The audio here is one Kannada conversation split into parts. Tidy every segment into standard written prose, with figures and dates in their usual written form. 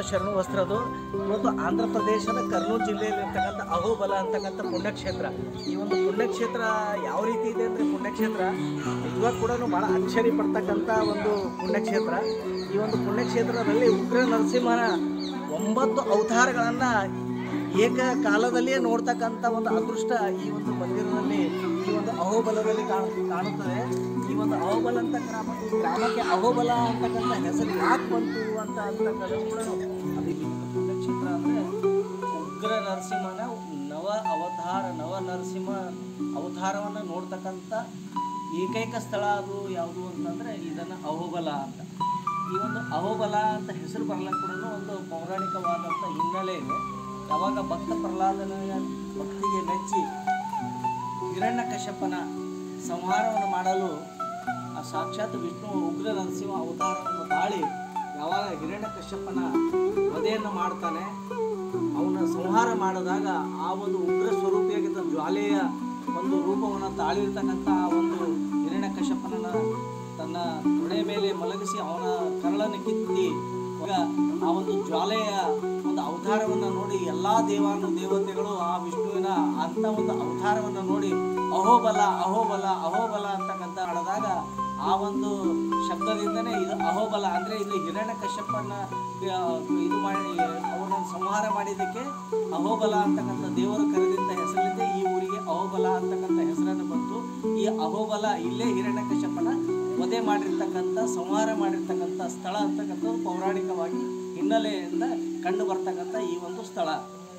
ಶರಣು ವಸ್ತ್ರದು ಇವತ್ತು ಆಂಧ್ರ ಪ್ರದೇಶದ ಕರ್ನೂಲು ಜಿಲ್ಲೆಯಲ್ಲಿರ್ತಕ್ಕಂಥ ಅಹೋಬಲ ಅಂತಕ್ಕಂಥ ಪುಣ್ಯಕ್ಷೇತ್ರ. ಈ ಒಂದು ಪುಣ್ಯಕ್ಷೇತ್ರ ಯಾವ ರೀತಿ ಇದೆ ಅಂದರೆ ಪುಣ್ಯಕ್ಷೇತ್ರ ನಿಜವಾಗ ಕೂಡ ಭಾಳ ಅಚ್ಚರಿ ಪಡ್ತಕ್ಕಂಥ ಒಂದು ಪುಣ್ಯಕ್ಷೇತ್ರ. ಈ ಒಂದು ಪುಣ್ಯಕ್ಷೇತ್ರದಲ್ಲಿ ಉಗ್ರ ನರಸಿಂಹನ 9 ಅವತಾರಗಳನ್ನು ಏಕಕಾಲದಲ್ಲಿಯೇ ನೋಡ್ತಕ್ಕಂಥ ಒಂದು ಅದೃಷ್ಟ ಈ ಒಂದು ಮಂದಿರದಲ್ಲಿ, ಈ ಒಂದು ಅಹೋಬಲದಲ್ಲಿ ಕಾಣುತ್ತದೆ. ಈ ಒಂದು ಅಹೋಬಲ ಅಂತ ಗ್ರಾಮಕ್ಕೆ ಅಹೋಬಲ ಅಂತಕ್ಕಂಥ ಹೆಸರು ಯಾಕೆ ಬಂತು ಅಂತಕ್ಕಂಥದ್ದು ಕೂಡ ಅದು ಪುಣ್ಯಕ್ಷೇತ್ರ ಅಂದರೆ ಉಗ್ರ ನರಸಿಂಹನ ನವ ನರಸಿಂಹ ಅವತಾರವನ್ನು ನೋಡ್ತಕ್ಕಂಥ ಏಕೈಕ ಸ್ಥಳ ಅದು ಯಾವುದು ಅಂತಂದರೆ ಇದನ್ನು ಅಹೋಬಲ ಅಂತ. ಈ ಒಂದು ಅಹೋಬಲ ಅಂತ ಹೆಸರು ಬರಲಿಕ್ಕೆ ಕೂಡ ಒಂದು ಪೌರಾಣಿಕವಾದಂಥ ಹಿನ್ನೆಲೆ ಇದೆ. ಯಾವಾಗ ಭಕ್ತ ಪ್ರಹ್ಲಾದನ ಭಕ್ತಿಗೆ ಮೆಚ್ಚಿ ಹಿರಣ್ಯಕಶ್ಯಪನ ಸಂಹಾರವನ್ನು ಮಾಡಲು ಆ ಸಾಕ್ಷಾತ್ ವಿಷ್ಣು ಉಗ್ರ ನರಸಿಂಹ ಅವತಾರವನ್ನು ತಾಳಿ ಯಾವಾಗ ಹಿರಣ್ಯಕಶ್ಯಪನ ವಧೆಯನ್ನು ಮಾಡ್ತಾನೆ, ಅವನ ಸಂಹಾರ ಮಾಡಿದಾಗ ಆ ಒಂದು ಉಗ್ರ ಸ್ವರೂಪಿಯಾಗಿದ್ದ ಜ್ವಾಲೆಯ ಒಂದು ರೂಪವನ್ನು ತಾಳಿರ್ತಕ್ಕಂಥ ಆ ಒಂದು ಹಿರಣ್ಯಕಶ್ಯಪನನ್ನು ತನ್ನ ತೊಡೆ ಮೇಲೆ ಮಲಗಿಸಿ ಅವನ ಕರಳನ್ನು ಕಿತ್ತಿ ಆ ಒಂದು ಜ್ವಾಲೆಯ ಒಂದು ಅವತಾರವನ್ನು ನೋಡಿ ಎಲ್ಲ ದೇವತೆಗಳು ಆ ವಿಷ್ಣುವಿನ ಅಂಥ ಒಂದು ಅವತಾರವನ್ನು ನೋಡಿ ಅಹೋಬಲ ಅಹೋಬಲ ಅಹೋಬಲ ಅಂತಕ್ಕಂಥ ಆಡಿದಾಗ ಆ ಒಂದು ಶಬ್ದದಿಂದನೇ ಇದು ಅಹೋಬಲ ಅಂದರೆ ಇದು ಹಿರಣ್ಯಕಶ್ಯಪನ ಇದು ಮಾಡಿ ಅವನನ್ನು ಸಂಹಾರ ಮಾಡಿದ್ದಕ್ಕೆ ಅಹೋಬಲ ಅಂತಕ್ಕಂಥ ದೇವರು ಕರೆದಿದ್ದ ಹೆಸರಿನಿಂದ ಈ ಊರಿಗೆ ಅಹೋಬಲ ಅಂತಕ್ಕಂಥ ಹೆಸರನ್ನು ಬಂತು. ಈ ಅಹೋಬಲ ಇಲ್ಲೇ ಹಿರಣ್ಯಕಶ್ಯಪನ ವಧೆ ಮಾಡಿರ್ತಕ್ಕಂಥ ಸಂಹಾರ ಮಾಡಿರ್ತಕ್ಕಂಥ ಸ್ಥಳ ಅಂತಕ್ಕಂಥದ್ದು ಪೌರಾಣಿಕವಾಗಿ ಹಿನ್ನೆಲೆಯಿಂದ ಕಂಡು ಬರ್ತಕ್ಕಂಥ ಈ ಒಂದು ಸ್ಥಳ.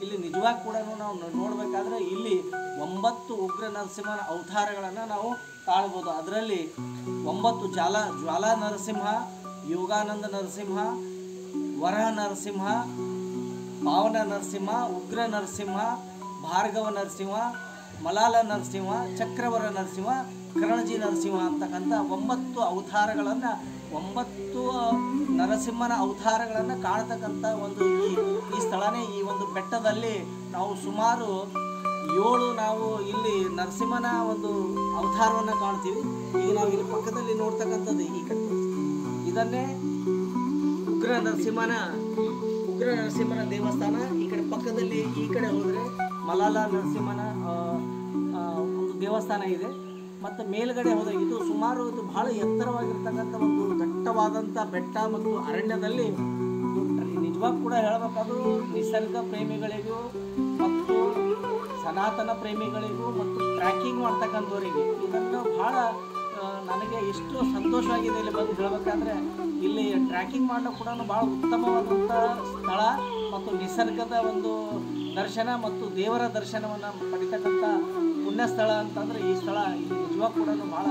ಇಲ್ಲಿ ನಿಜವಾಗಿ ಕೂಡ ನಾವು ನೋಡಬೇಕಾದ್ರೆ ಇಲ್ಲಿ 9 ಉಗ್ರ ನರಸಿಂಹನ ಅವತಾರಗಳನ್ನು ನಾವು ಕಾಣ್ಬೋದು. ಅದರಲ್ಲಿ 9 ಜ್ವಾಲಾ ನರಸಿಂಹ, ಯೋಗಾನಂದ ನರಸಿಂಹ, ವರಹ ನರಸಿಂಹ, ಪಾವನ ನರಸಿಂಹ, ಉಗ್ರ ನರಸಿಂಹ, ಭಾರ್ಗವ ನರಸಿಂಹ, ಮಲಾಲ ನರಸಿಂಹ, ಚಕ್ರವರ ನರಸಿಂಹ, ಕರಣಜಿ ನರಸಿಂಹ ಅಂತಕ್ಕಂಥ 9 ಅವತಾರಗಳನ್ನು 9 ನರಸಿಂಹನ ಅವತಾರಗಳನ್ನು ಕಾಣತಕ್ಕಂಥ ಒಂದು ಈ ಸ್ಥಳನೇ. ಈ ಒಂದು ಬೆಟ್ಟದಲ್ಲಿ ನಾವು ಸುಮಾರು 7 ನಾವು ಇಲ್ಲಿ ನರಸಿಂಹನ ಒಂದು ಅವತಾರವನ್ನು ಕಾಣ್ತೀವಿ. ಈಗ ನಾವು ಇಲ್ಲಿ ಪಕ್ಕದಲ್ಲಿ ನೋಡ್ತಕ್ಕಂಥದ್ದು ಈ ಕಡೆ ಇದನ್ನೇ ಉಗ್ರ ನರಸಿಂಹನ ದೇವಸ್ಥಾನ. ಈ ಕಡೆ ಪಕ್ಕದಲ್ಲಿ ಈ ಕಡೆ ಹೋದರೆ ಮಲಾಲ ನರಸಿಂಹನ ಒಂದು ದೇವಸ್ಥಾನ ಇದೆ. ಮತ್ತು ಮೇಲ್ಗಡೆ ಹೋದ ಇದು ಸುಮಾರು ಇದು ಬಹಳ ಎತ್ತರವಾಗಿರ್ತಕ್ಕಂಥ ಒಂದು ದಟ್ಟವಾದಂಥ ಬೆಟ್ಟ ಮತ್ತು ಅರಣ್ಯದಲ್ಲಿ ನಿಜವಾಗಿ ಕೂಡ ಹೇಳಬೇಕಾದ್ರೂ ನಿಸರ್ಗ ಪ್ರೇಮಿಗಳಿಗೂ ಮತ್ತು ಸನಾತನ ಪ್ರೇಮಿಗಳಿಗೂ ಮತ್ತು ಟ್ರ್ಯಾಕಿಂಗ್ ಮಾಡ್ತಕ್ಕಂಥವರಿಗೆ ಇದನ್ನು ಭಾಳ ನನಗೆ ಎಷ್ಟು ಸಂತೋಷವಾಗಿದೆ ಇಲ್ಲಿ ಬಂದು ಹೇಳಬೇಕಾದ್ರೆ. ಇಲ್ಲಿ ಟ್ರ್ಯಾಕಿಂಗ್ ಮಾಡಲು ಕೂಡ ಭಾಳ ಉತ್ತಮವಾದಂಥ ಸ್ಥಳ ಮತ್ತು ನಿಸರ್ಗದ ಒಂದು ದರ್ಶನ ಮತ್ತು ದೇವರ ದರ್ಶನವನ್ನು ಪಡಿತಕ್ಕಂಥ ಪುಣ್ಯ ಸ್ಥಳ ಅಂತಂದರೆ ಈ ಸ್ಥಳ. ಇಲ್ಲಿ ನಿಜವಾಗ ಕೂಡ ಭಾಳ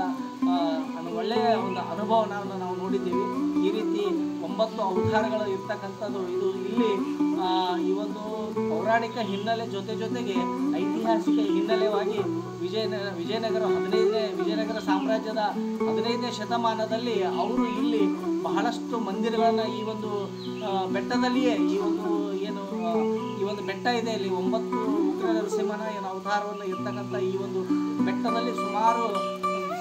ಒಳ್ಳೆಯ ಒಂದು ಅನುಭವವನ್ನು ನಾವು ನೋಡಿದ್ದೀವಿ. ಈ ರೀತಿ 9 ಅವತಾರಗಳು ಇರ್ತಕ್ಕಂಥದ್ದು ಇದು ಇಲ್ಲಿ ಈ ಒಂದು ಪೌರಾಣಿಕ ಹಿನ್ನೆಲೆ ಜೊತೆಗೆ ಐತಿಹಾಸಿಕ ಹಿನ್ನೆಲೆವಾಗಿ ವಿಜಯನಗರ ಸಾಮ್ರಾಜ್ಯದ 15ನೇ ಶತಮಾನದಲ್ಲಿ ಅವರು ಇಲ್ಲಿ ಬಹಳಷ್ಟು ಮಂದಿರಗಳನ್ನು ಈ ಒಂದು ಬೆಟ್ಟದಲ್ಲಿಯೇ ಈ ಒಂದು ಬೆಟ್ಟ ಇದೆ. ಇಲ್ಲಿ 9 ಉಗ್ರ ನರಸಿಂಹನ ಅವತಾರವನ್ನು ಇರ್ತಕ್ಕಂಥ ಈ ಒಂದು ಬೆಟ್ಟದಲ್ಲಿ ಸುಮಾರು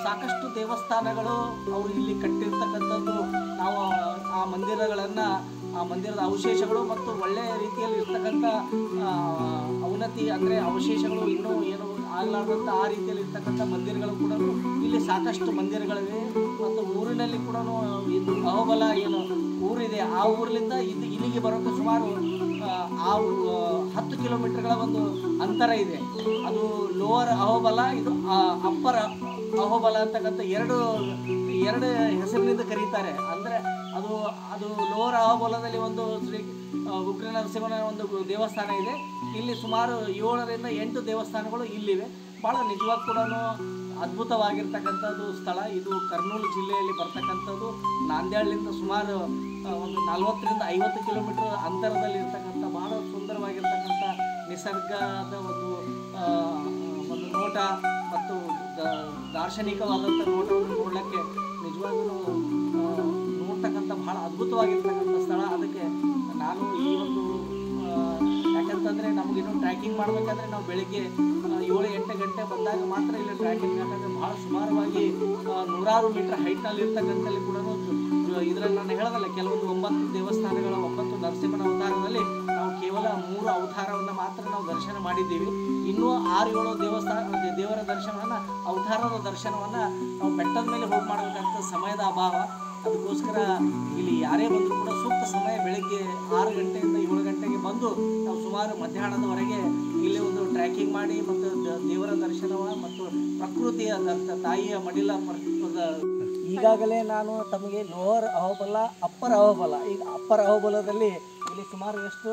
ಸಾಕಷ್ಟು ದೇವಸ್ಥಾನಗಳು ಅವರು ಇಲ್ಲಿ ಕಟ್ಟಿರ್ತಕ್ಕಂಥದ್ದು ನಾವು ಆ ಮಂದಿರದ ಅವಶೇಷಗಳು ಮತ್ತು ಒಳ್ಳೆಯ ರೀತಿಯಲ್ಲಿ ಇರ್ತಕ್ಕಂಥ ಅವನತಿ ಅಂದರೆ ಅವಶೇಷಗಳು ಇನ್ನೂ ಏನು ಆಗಲಾರ್ದಂಥ ಆ ರೀತಿಯಲ್ಲಿ ಇರ್ತಕ್ಕಂಥ ಮಂದಿರಗಳು ಕೂಡ ಇಲ್ಲಿ ಸಾಕಷ್ಟು ಮಂದಿರಗಳಿವೆ. ಮತ್ತು ಊರಿನಲ್ಲಿ ಕೂಡ ಇದು ಅಹೋಬಲ ಊರಿದೆ, ಆ ಊರಿನಿಂದ ಇಲ್ಲಿಗೆ ಬರೋಕ್ಕೆ ಸುಮಾರು 10 ಕಿಲೋಮೀಟರ್ಗಳ ಒಂದು ಅಂತರ ಇದೆ. ಅದು ಲೋವರ್ ಅಹೋಬಲ, ಇದು ಅಪ್ಪರ್ ಅಹೋಬಲ ಅಂತಕ್ಕಂಥ ಎರಡು ಹೆಸರಿನಿಂದ ಕರೀತಾರೆ. ಅಂದರೆ ಅದು ಲೋವರ್ ಅಹೋಬಲದಲ್ಲಿ ಒಂದು ಶ್ರೀ ಉಗ್ರ ನರಸಿಂಹನ ಒಂದು ದೇವಸ್ಥಾನ ಇದೆ. ಇಲ್ಲಿ ಸುಮಾರು 7 ರಿಂದ 8 ದೇವಸ್ಥಾನಗಳು ಇಲ್ಲಿವೆ. ಭಾಳ ನಿಜವಾಗಿ ಕೂಡ ಅದ್ಭುತವಾಗಿರ್ತಕ್ಕಂಥದ್ದು ಸ್ಥಳ. ಇದು ಕರ್ನೂಲು ಜಿಲ್ಲೆಯಲ್ಲಿ ಬರ್ತಕ್ಕಂಥದ್ದು. ನಾಂದೇಡ್ಲಿಂದ ಸುಮಾರು ಒಂದು 40 ರಿಂದ 50 ಕಿಲೋಮೀಟರ್ ಅಂತರದಲ್ಲಿ ಇರ್ತಕ್ಕಂಥ ಭಾಳ ಸುಂದರವಾಗಿರ್ತಕ್ಕಂಥ ನಿಸರ್ಗದ ಒಂದು ನೋಟ ಮತ್ತು ದಾರ್ಶನಿಕವಾದಂಥ ನೋಟವನ್ನು ನೋಡಲಿಕ್ಕೆ ನಿಜವಾಗ್ಲೂ ನೋಡ್ತಕ್ಕಂಥ ಭಾಳ ಅದ್ಭುತವಾಗಿರ್ತಕ್ಕಂಥ ಸ್ಥಳ. ಅದಕ್ಕೆ ನಾನು ಈ ಒಂದು ಯಾಕಂತಂದರೆ ನಮಗಿನ್ನೂ ಟ್ರ್ಯಾಕಿಂಗ್ ಮಾಡಬೇಕಾದ್ರೆ ನಾವು ಬೆಳಿಗ್ಗೆ 7-8 ಗಂಟೆ ಬಂದಾಗ ಮಾತ್ರ ಇಲ್ಲಿ ಟ್ರ್ಯಾಕಿಂಗ್. ಯಾಕಂದರೆ ಭಾಳ ಸುಮಾರವಾಗಿ 100 ಮೀಟರ್ ಹೈಟ್ನಲ್ಲಿ ಇರ್ತಕ್ಕಂಥಲ್ಲಿ ಕೂಡ ಇದರಲ್ಲಿ ನಾನು ಹೇಳೋದಲ್ಲ, ಕೆಲವೊಂದು 9 ದೇವಸ್ಥಾನಗಳ 9 ನರಸಿಂಹನ ಅವತಾರದಲ್ಲಿ ನಾವು ಕೇವಲ 3 ಅವತಾರವನ್ನು ಮಾತ್ರ ನಾವು ದರ್ಶನ ಮಾಡಿದ್ದೀವಿ. ಇನ್ನೂ 6-7 ದೇವರ ದರ್ಶನವನ್ನು, ಅವತಾರದ ದರ್ಶನವನ್ನು ನಾವು ಬೆಟ್ಟದ ಮೇಲೆ ಹೋಗಿ ಮಾಡಬೇಕಂತ ಸಮಯದ ಅಭಾವ. ಅದಕ್ಕೋಸ್ಕರ ಇಲ್ಲಿ ಯಾರೇ ಬಂದರೂ ಕೂಡ ಸೂಕ್ತ ಸಮಯ ಬೆಳಗ್ಗೆ 6 ಗಂಟೆಯಿಂದ 7 ಗಂಟೆಗೆ ಬಂದು ನಾವು ಸುಮಾರು ಮಧ್ಯಾಹ್ನದವರೆಗೆ ಇಲ್ಲಿ ಒಂದು ಟ್ರ್ಯಾಕಿಂಗ್ ಮಾಡಿ ಮತ್ತು ದೇವರ ದರ್ಶನವ ಮತ್ತು ಪ್ರಕೃತಿಯ ತಾಯಿಯ ಮಡಿಲ ಈಗಾಗಲೇ ನಾನು ತಮಗೆ ಲೋವರ್ ಅಹೋಬಲ, ಅಪ್ಪರ್ ಅಹೋಬಲ, ಈಗ ಅಪ್ಪರ್ ಅಹೋಬಲದಲ್ಲಿ ಇಲ್ಲಿ ಸುಮಾರು ಎಷ್ಟು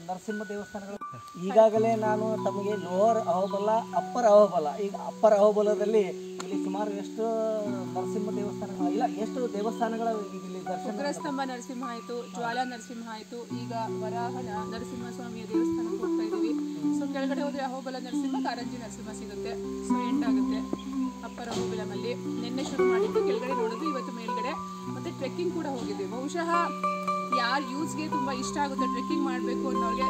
ನರಸಿಂಹ ದೇವಸ್ಥಾನಗಳು, ಈಗಾಗಲೇ ನಾನು ತಮಗೆ ಲೋವರ್ ಅಹೋಬಲ, ಅಪ್ಪರ್ ಅಹೋಬಲ, ಈಗ ಅಪ್ಪರ್ ಅಹೋಬಲದಲ್ಲಿ ಇಲ್ಲಿ ಸುಮಾರು ಎಷ್ಟು ನರಸಿಂಹ ದೇವಸ್ಥಾನಗಳು, ಇಲ್ಲ ಎಷ್ಟು ದೇವಸ್ಥಾನಗಳ ಇಲ್ಲಿ ದರ್ಶನ. ಉಗ್ರಸ್ತಂಭ ನರಸಿಂಹ ಆಯಿತು, ಜ್ವಾಲಾ ನರಸಿಂಹ ಆಯಿತು, ಈಗ ವರಾಹ ನರಸಿಂಹಸ್ವಾಮಿಯ ದೇವಸ್ಥಾನಕ್ಕೆ ಹೋಗ್ತಾ ಇದ್ದೀವಿ. ಸೊ ಕೆಳಗಡೆ ಹೋದರೆ ಅಹೋಬಲ ನರಸಿಂಹ, ಕಾರಂಜಿ ನರಸಿಂಹ ಸಿಗುತ್ತೆ. ಸೊ ಎಂಟಾಗುತ್ತೆ ಅಪ್ಪರ್ ಅಹೋಬಲಮಲ್ಲಿ. ನಿನ್ನೆ ಶುರು ಮಾಡಿದ್ದು, ಕೆಳಗಡೆ ನೋಡೋದು, ಇವತ್ತು ಮೇಲ್ಗಡೆ. ಮತ್ತು ಟ್ರೆಕ್ಕಿಂಗ್ ಕೂಡ ಹೋಗಿದ್ವಿ. ಬಹುಶಃ ಯಾರು ಯೂಸ್ಗೆ ತುಂಬ ಇಷ್ಟ ಆಗುತ್ತೆ ಟ್ರೆಕ್ಕಿಂಗ್ ಮಾಡಬೇಕು ಅನ್ನೋರಿಗೆ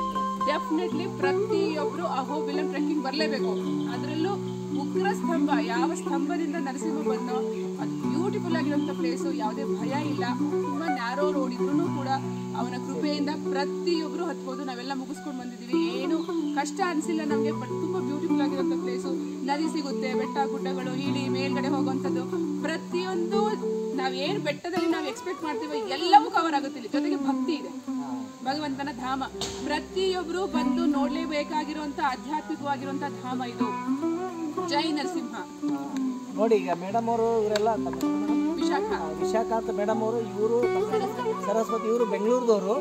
ಡೆಫಿನೆಟ್ಲಿ ಪ್ರತಿಯೊಬ್ಬರು ಅಹೋಬಿಲಂ ಟ್ರೆಕ್ಕಿಂಗ್ ಬರಲೇಬೇಕು. ಅದರಲ್ಲೂ ಉಗ್ರ ಸ್ತಂಭ, ಯಾವ ಸ್ತಂಭದಿಂದ ನರಸಿಂಹ ಬಂದೋ ಅದು ಬ್ಯೂಟಿಫುಲ್ ಆಗಿರೋಂಥ ಪ್ಲೇಸು. ಯಾವುದೇ ಭಯ ಇಲ್ಲ, ತುಂಬ ನ್ಯಾರೋ ರೋಡ್ ಇದ್ರೂ ಕೂಡ ಅವನ ಕೃಪೆಯಿಂದ ಪ್ರತಿಯೊಬ್ಬರು ಹತ್ಬೋದು. ನಾವೆಲ್ಲ ಮುಗಿಸ್ಕೊಂಡು ಬಂದಿದ್ದೀವಿ, ಏನು ಕಷ್ಟ ಅನಿಸಿಲ್ಲ ನಮಗೆ. ಬಟ್ ತುಂಬ ಬ್ಯೂಟಿಫುಲ್ ಆಗಿರೋಂಥ ಪ್ಲೇಸು. ನದಿ ಸಿಗುತ್ತೆ, ಬೆಟ್ಟ ಗುಡ್ಡಗಳು, ಇಳಿ ಮೇಲ್ಗಡೆ ಹೋಗುವಂಥದ್ದು ಪ್ರತಿಯೊಂದು ನಾವೇನು ಬೆಟ್ಟದಲ್ಲಿ ನಾವು ಎಕ್ಸ್ಪೆಕ್ಟ್ ಮಾಡ್ತೀವೋ ಎಲ್ಲವೂ ಕವರ್ ಆಗುತ್ತೆ ಇಲ್ಲಿ. ಜೊತೆಗೆ ಭಕ್ತಿ ಇದೆ, ಭಗವಂತನ ಧಾಮ. ಪ್ರತಿಯೊಬ್ಬರು ಬಂದು ನೋಡಲೇಬೇಕಾಗಿರುವಂಥ ಆಧ್ಯಾತ್ಮಿಕವಾಗಿರುವಂಥ ಧಾಮ ಇದು. ಜೈ ನರಸಿಂಹ. ನೋಡಿ, ಈಗ ಮೇಡಮ್ ಅವರು ಇವರೆಲ್ಲ ವಿಶಾಖ ಅಂತ ಮೇಡಮ್ ಅವರು, ಇವರು ಸರಸ್ವತಿ, ಇವರು ಬೆಂಗಳೂರದವರು.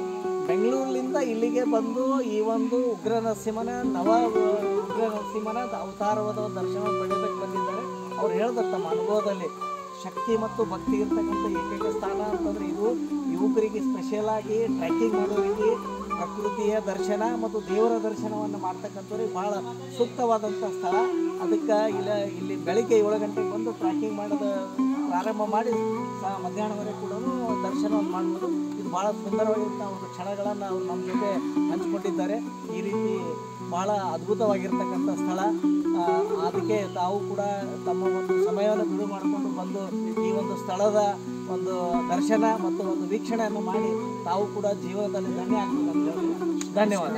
ಬೆಂಗಳೂರಿನಿಂದ ಇಲ್ಲಿಗೆ ಬಂದು ಈ ಒಂದು ಉಗ್ರ ನರಸಿಂಹನ ಅವತಾರವಾದ ದರ್ಶನ ಪಡೆಯಬೇಕು ಬಂದಿದ್ದಾರೆ. ಅವ್ರು ಹೇಳಿದ್ರು ತಮ್ಮ ಅನುಭವದಲ್ಲಿ ಶಕ್ತಿ ಮತ್ತು ಭಕ್ತಿ ಇರ್ತಕ್ಕಂಥ ಏಕೈಕ ಸ್ಥಾನ ಅಂತಂದರೆ ಇದು ಯುವಕರಿಗೆ ಸ್ಪೆಷಲ್ ಆಗಿ ಟ್ರೆಕ್ಕಿಂಗ್ ಮಾಡೋರಿಗೆ ಪ್ರಕೃತಿಯ ದರ್ಶನ ಮತ್ತು ದೇವರ ದರ್ಶನವನ್ನು ಮಾಡ್ತಕ್ಕಂಥವ್ರಿಗೆ ಭಾಳ ಸೂಕ್ತವಾದಂಥ ಸ್ಥಳ. ಅದಕ್ಕೆ ಇಲ್ಲಿ ಬೆಳಿಗ್ಗೆ 7 ಗಂಟೆಗೆ ಬಂದು ಟ್ರೆಕ್ಕಿಂಗ್ ಮಾಡೋದು ಪ್ರಾರಂಭ ಮಾಡಿ ಮಧ್ಯಾಹ್ನವರೆಗೆ ಕೂಡ ದರ್ಶನವನ್ನು ಮಾಡ್ಬೋದು. ಇದು ಭಾಳ ಸುಂದರವಾಗಿರುವಂಥ ಒಂದು ಕ್ಷಣಗಳನ್ನು ಅವರು ನಮ್ಮ ಜೊತೆ ಹಂಚಿಕೊಂಡಿದ್ದಾರೆ. ಈ ರೀತಿ ಭಾಳ ಅದ್ಭುತವಾಗಿರ್ತಕ್ಕಂಥ ಸ್ಥಳ. ಅದಕ್ಕೆ ತಾವು ಕೂಡ ತಮ್ಮ ಒಂದು ಸಮಯವನ್ನು ಬಿಡುವು ಮಾಡಿಕೊಂಡು ಬಂದು ಈ ಒಂದು ಸ್ಥಳದ ಒಂದು ದರ್ಶನ ಮತ್ತು ಒಂದು ವೀಕ್ಷಣೆಯನ್ನು ಮಾಡಿ ತಾವು ಕೂಡ ಜೀವನದಲ್ಲಿ ಧನ್ಯ ಆಗ್ತದೆ ಅಂತ ಹೇಳಿ ಧನ್ಯವಾದ.